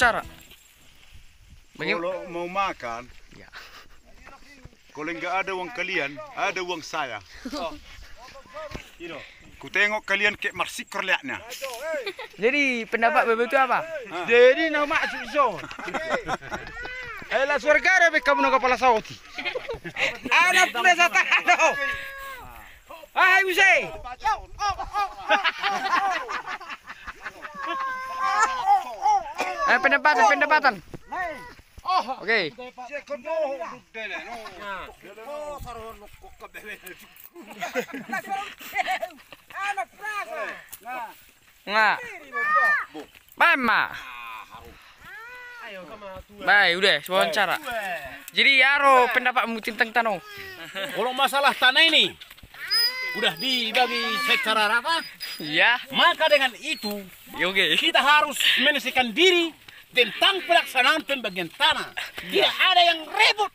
wawancara. Kalau mau makan, Ya. kalau nggak ada uang kalian, ada uang saya. Ku tengok kalian kayak marsikor liatnya. Jadi pendapat Bebe itu apa? Jadi nama suso. Ela surga ada kamu nak kepala sauti. Anak punya satu. Ah, bisa. Pendapatan. Oke. Nggak. Mama. Baik, udah wawancara. Jadi Aro pendapatmu tentang tanah. Kalau masalah tanah ini udah dibagi secara rata, Iya. maka dengan itu Oke. kita harus menyelesaikan diri tentang pelaksanaan pembagian tanah. Tidak ada yang rebut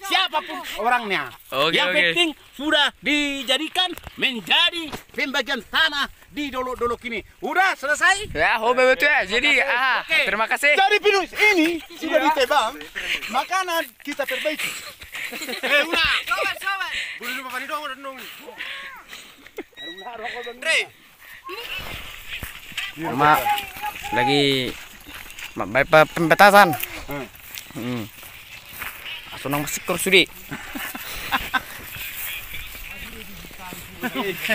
siapapun orangnya. Oke, Yang oke. penting sudah dijadikan menjadi pembagian tanah di dolok-dolok ini. Udah selesai? Ya, Bebe itu ya. Jadi, Oke. terima kasih. Dari pinus ini sudah ditebang, makanan kita perbaiki. Udah. Mak lagi baik pembatasan. Asunang masih sudi.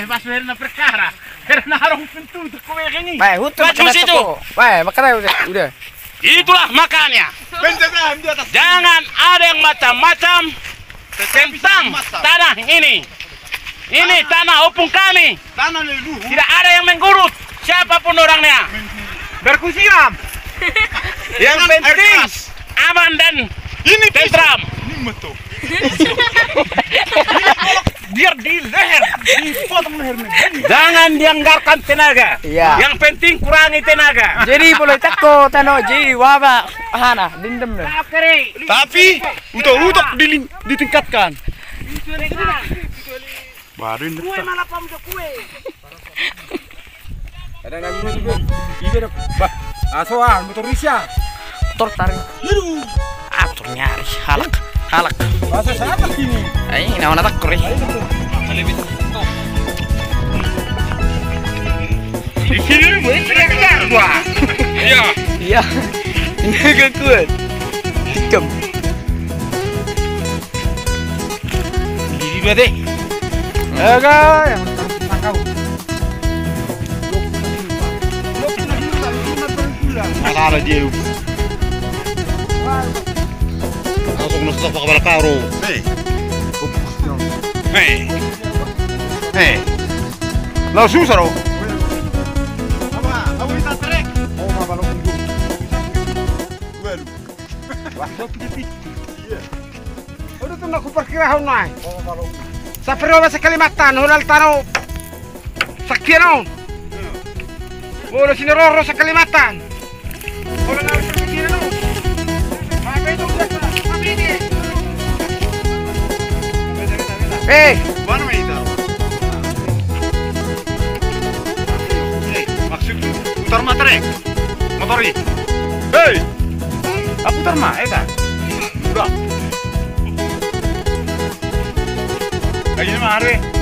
Pas benar perkara. Karena harus pintu untuk kue ini. Baik, hutu. Maju situ. Baik, makanya udah. Itulah makanya. Jangan ada yang macam-macam tentang tanah ini. Ini tanah opung kami. Tanah leluhur. Tidak ada yang mengurus siapapun orangnya. Berkusiram. Yang penting aman dan Ini tentram. Ini metu. Biar di leher, dipotong lehernya. Jangan dianggarkan tenaga. Iya. Yang penting kurangi tenaga. Jadi boleh tako tano ji waba hana dindem deh. Tapi untuk ditingkatkan. Baru ini. Kue malah pamdo kue. Ada yang ngomong juga. Ibe dah. Bah, asoan motor Risha. Motor tarik. Atur nyari halak. Bahasa siapa sini? Ay, naon tak kuri. Di sini boleh teriak gua. Iya. Iya. Ini gak kuat. Tikam. Diri dua deh. Enggak, yang tangkau. Akala dia. Langsung nusuk kepala karo. Hei. Langsung saro. Apa kita trek? Oh, ma balong unjuk. Well. Wah, piti. Iya. Udah tuh nak perkirahan naik. Oh, balong. Sa pero sa Kalimatan, hulal tano. Sakino. Wala siniroro sa Kalimatan. Wala na sa Sakino. Mabay dong sa pamini. Eh, Mana main itu? Maksud putar matrek. Motori. Hei. aku terma, kan? Udah. Kayak gini mah, Are.